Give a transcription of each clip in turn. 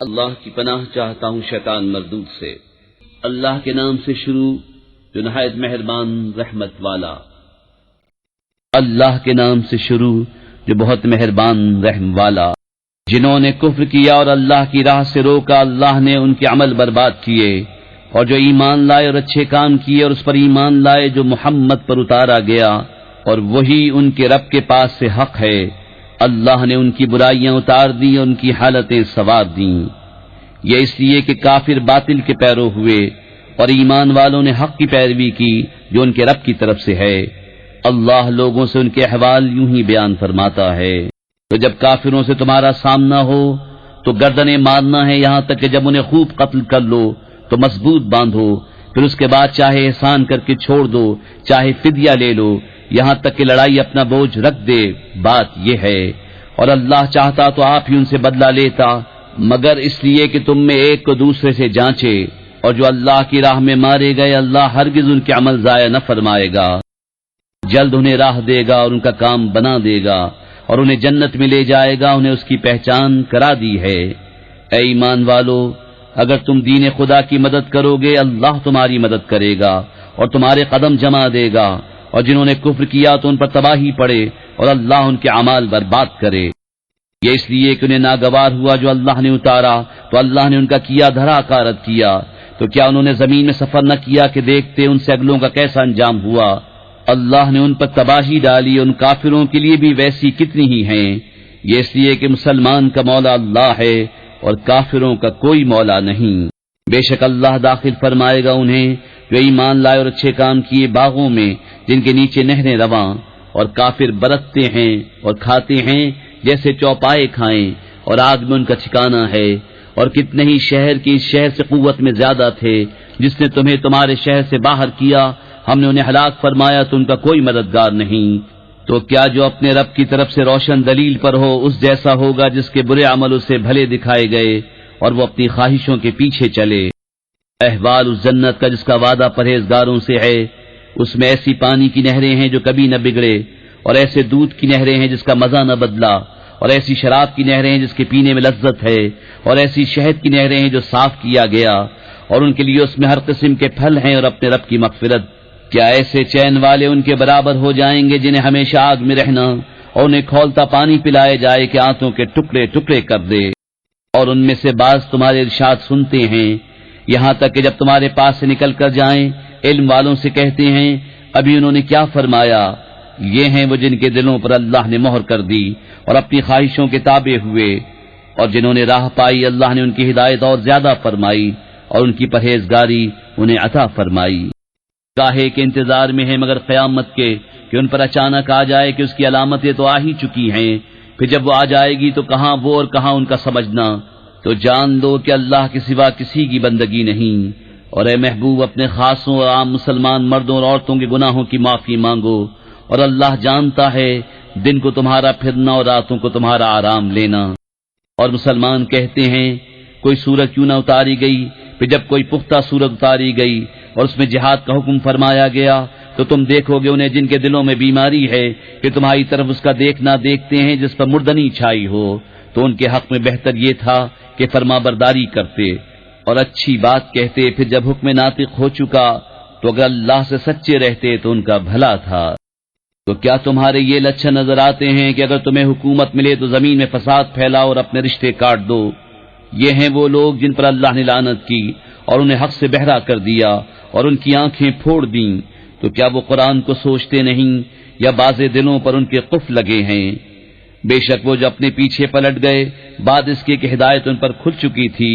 اللہ کی پناہ چاہتا ہوں شیطان مردود سے۔ اللہ کے نام سے شروع جو نہایت مہربان رحمت والا۔ اللہ کے نام سے شروع جو بہت مہربان رحم والا۔ جنہوں نے کفر کیا اور اللہ کی راہ سے روکا، اللہ نے ان کے عمل برباد کیے، اور جو ایمان لائے اور اچھے کام کیے اور اس پر ایمان لائے جو محمد پر اتارا گیا، اور وہی ان کے رب کے پاس سے حق ہے۔ اللہ نے ان کی برائیاں اتار دی اور ان کی حالتیں سنوار دیں۔ یہ اس لیے کہ کافر باطل کے پیرو ہوئے اور ایمان والوں نے حق کی پیروی کی جو ان کے رب کی طرف سے ہے۔ اللہ لوگوں سے ان کے احوال یوں ہی بیان فرماتا ہے۔ تو جب کافروں سے تمہارا سامنا ہو تو گردنیں مارنا ہے، یہاں تک کہ جب انہیں خوب قتل کر لو تو مضبوط باندھو، پھر اس کے بعد چاہے احسان کر کے چھوڑ دو، چاہے فدیہ لے لو، یہاں تک کہ لڑائی اپنا بوجھ رکھ دے۔ بات یہ ہے، اور اللہ چاہتا تو آپ ہی ان سے بدلہ لیتا، مگر اس لیے کہ تم میں ایک کو دوسرے سے جانچے، اور جو اللہ کی راہ میں مارے گئے اللہ ہرگز ان کے عمل ضائع نہ فرمائے گا، جلد انہیں راہ دے گا اور ان کا کام بنا دے گا، اور انہیں جنت میں لے جائے گا، انہیں اس کی پہچان کرا دی ہے۔ اے ایمان والو، اگر تم دین خدا کی مدد کرو گے اللہ تمہاری مدد کرے گا اور تمہارے قدم جما دے گا، اور جنہوں نے کفر کیا تو ان پر تباہی پڑے اور اللہ ان کے اعمال برباد کرے۔ یہ اس لیے کہ انہیں ناگوار ہوا جو اللہ نے اتارا، تو اللہ نے ان کا کیا دھرا کارت کیا۔ تو کیا انہوں نے زمین میں سفر نہ کیا کہ دیکھتے ان سے اگلوں کا کیسا انجام ہوا؟ اللہ نے ان پر تباہی ڈالی، ان کافروں کے لیے بھی ویسی کتنی ہی ہیں۔ یہ اس لیے کہ مسلمان کا مولا اللہ ہے اور کافروں کا کوئی مولا نہیں۔ بے شک اللہ داخل فرمائے گا انہیں جو ایمان لائے اور اچھے کام کیے باغوں میں جن کے نیچے نہریں رواں، اور کافر برتتے ہیں اور کھاتے ہیں جیسے چوپائے کھائیں، اور آگ میں ان کا ٹھکانہ ہے۔ اور کتنے ہی شہر کی اس شہر سے قوت میں زیادہ تھے، جس نے تمہیں تمہارے شہر سے باہر کیا، ہم نے انہیں ہلاک فرمایا تو ان کا کوئی مددگار نہیں۔ تو کیا جو اپنے رب کی طرف سے روشن دلیل پر ہو اس جیسا ہوگا جس کے برے عمل اسے بھلے دکھائے گئے اور وہ اپنی خواہشوں کے پیچھے چلے؟ احوال اس جنت کا جس کا وعدہ پرہیزگاروں سے ہے، اس میں ایسی پانی کی نہریں ہیں جو کبھی نہ بگڑے، اور ایسے دودھ کی نہریں ہیں جس کا مزہ نہ بدلا، اور ایسی شراب کی نہریں ہیں جس کے پینے میں لذت ہے، اور ایسی شہد کی نہریں ہیں جو صاف کیا گیا، اور ان کے لیے اس میں ہر قسم کے پھل ہیں اور اپنے رب کی مغفرت۔ کیا ایسے چین والے ان کے برابر ہو جائیں گے جنہیں ہمیشہ آگ میں رہنا اور انہیں کھولتا پانی پلائے جائے کہ آنتوں کے ٹکڑے ٹکڑے کر دے؟ اور ان میں سے بعض تمہارے ارشاد سنتے ہیں، یہاں تک کہ جب تمہارے پاس سے نکل کر جائیں علم والوں سے کہتے ہیں ابھی انہوں نے کیا فرمایا؟ یہ ہیں وہ جن کے دلوں پر اللہ نے مہر کر دی اور اپنی خواہشوں کے تابع ہوئے، اور جنہوں نے راہ پائی اللہ نے ان کی ہدایت اور زیادہ فرمائی اور ان کی پرہیزگاری انہیں عطا فرمائی۔ کاہے کے انتظار میں ہیں مگر قیامت کے کہ ان پر اچانک آ جائے کہ اس کی علامتیں تو آ ہی چکی ہیں، پھر جب وہ آ جائے گی تو کہاں وہ اور کہاں ان کا سمجھنا۔ تو جان دو کہ اللہ کے سوا کسی کی بندگی نہیں، اور اے محبوب اپنے خاصوں اور عام مسلمان مردوں اور عورتوں کے گناہوں کی معافی مانگو، اور اللہ جانتا ہے دن کو تمہارا پھرنا اور راتوں کو تمہارا آرام لینا۔ اور مسلمان کہتے ہیں کوئی سورت کیوں نہ اتاری گئی؟ پھر جب کوئی پختہ سورت اتاری گئی اور اس میں جہاد کا حکم فرمایا گیا تو تم دیکھو گے انہیں جن کے دلوں میں بیماری ہے کہ تمہاری طرف اس کا دیکھنا دیکھتے ہیں جس پر مردنی چھائی ہو، تو ان کے حق میں بہتر یہ تھا کہ فرما برداری کرتے اور اچھی بات کہتے۔ پھر جب حکم ناطق ہو چکا تو اگر اللہ سے سچے رہتے تو ان کا بھلا تھا۔ تو کیا تمہارے یہ لچھن نظر آتے ہیں کہ اگر تمہیں حکومت ملے تو زمین میں فساد پھیلاؤ اور اپنے رشتے کاٹ دو؟ یہ ہیں وہ لوگ جن پر اللہ نے لعنت کی اور انہیں حق سے بہرا کر دیا اور ان کی آنکھیں پھوڑ دیں۔ تو کیا وہ قرآن کو سوچتے نہیں یا باز دلوں پر ان کے قفل لگے ہیں؟ بے شک وہ جو اپنے پیچھے پلٹ گئے بعد اس کے کہ ہدایت ان پر کھل چکی تھی،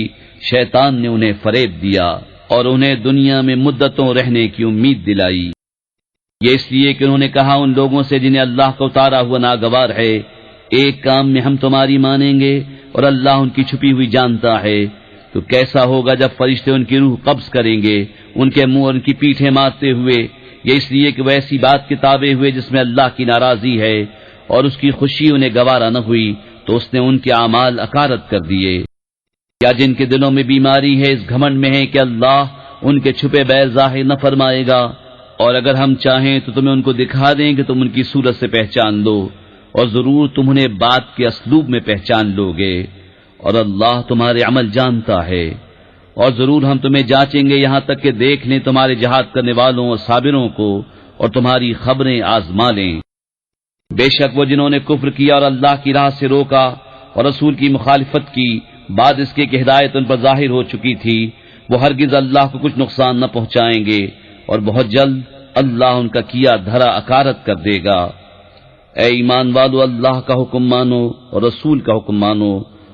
شیطان نے انہیں فریب دیا اور انہیں دنیا میں مدتوں رہنے کی امید دلائی۔ یہ اس لیے کہ انہوں نے کہا ان لوگوں سے جنہیں اللہ کا اتارا ہوا ناگوار ہے، ایک کام میں ہم تمہاری مانیں گے اور اللہ ان کی چھپی ہوئی جانتا ہے۔ تو کیسا ہوگا جب فرشتے ان کی روح قبض کریں گے ان کے منہ اور ان کی پیٹھیں مارتے ہوئے؟ یہ اس لیے کہ وہ ایسی بات کے تابع ہوئے جس میں اللہ کی ناراضی ہے، اور اس کی خوشی انہیں گوارا نہ ہوئی تو اس نے ان کے اعمال اکارت کر دیے۔ کیا جن کے دلوں میں بیماری ہے اس گھمنڈ میں ہے کہ اللہ ان کے چھپے بیل ظاہر نہ فرمائے گا، اور اگر ہم چاہیں تو تمہیں ان کو دکھا دیں کہ تم ان کی صورت سے پہچان لو، اور ضرور تم انہیں بات کے اسلوب میں پہچان لو گے۔ اور اللہ تمہارے عمل جانتا ہے۔ اور ضرور ہم تمہیں جانچیں گے یہاں تک کہ دیکھ لیں تمہارے جہاد کرنے والوں اور صابروں کو اور تمہاری خبریں آزما لیں۔ بے شک وہ جنہوں نے کفر کیا اور اللہ کی راہ سے روکا اور رسول کی مخالفت کی بعد اس کے کہ ہدایت ان پر ظاہر ہو چکی تھی، وہ ہرگز اللہ کو کچھ نقصان نہ پہنچائیں گے اور بہت جلد اللہ ان کا کیا دھرا اکارت کر دے گا۔ اے ایمان والو، اللہ کا حکم مانو اور رسول کا حکم مانو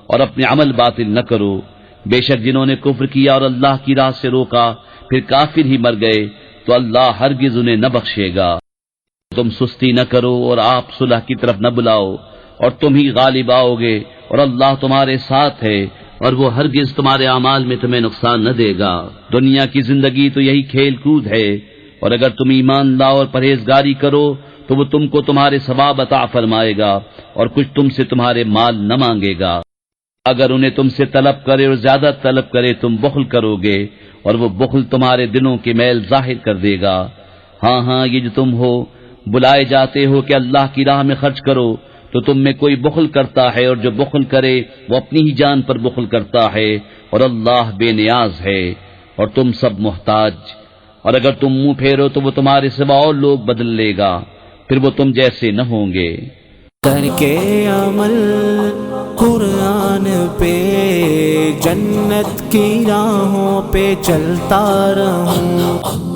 اور اپنے عمل باطل نہ کرو۔ بے شک جنہوں نے کفر کیا اور اللہ کی راہ سے روکا پھر کافر ہی مر گئے تو اللہ ہرگز انہیں نہ بخشے گا۔ تم سستی نہ کرو اور آپ صلح کی طرف نہ بلاؤ اور تم ہی غالب آؤ گے اور اللہ تمہارے ساتھ ہے اور وہ ہرگز تمہارے اعمال میں تمہیں نقصان نہ دے گا۔ دنیا کی زندگی تو یہی کھیل کود ہے، اور اگر تم ایمان لاؤ اور پرہیزگاری کرو تو وہ تم کو تمہارے ثواب عطا فرمائے گا اور کچھ تم سے تمہارے مال نہ مانگے گا۔ اگر انہیں تم سے طلب کرے اور زیادہ طلب کرے تم بخل کرو گے اور وہ بخل تمہارے دلوں کے میل ظاہر کر دے گا۔ ہاں یہ جو تم ہو بلائے جاتے ہو کہ اللہ کی راہ میں خرچ کرو تو تم میں کوئی بخل کرتا ہے، اور جو بخل کرے وہ اپنی ہی جان پر بخل کرتا ہے، اور اللہ بے نیاز ہے اور تم سب محتاج۔ اور اگر تم منہ پھیرو تو وہ تمہارے سوا اور لوگ بدل لے گا، پھر وہ تم جیسے نہ ہوں گے۔ کر کے عمل قرآن پہ جنت کی راہوں پہ چلتا رہوں۔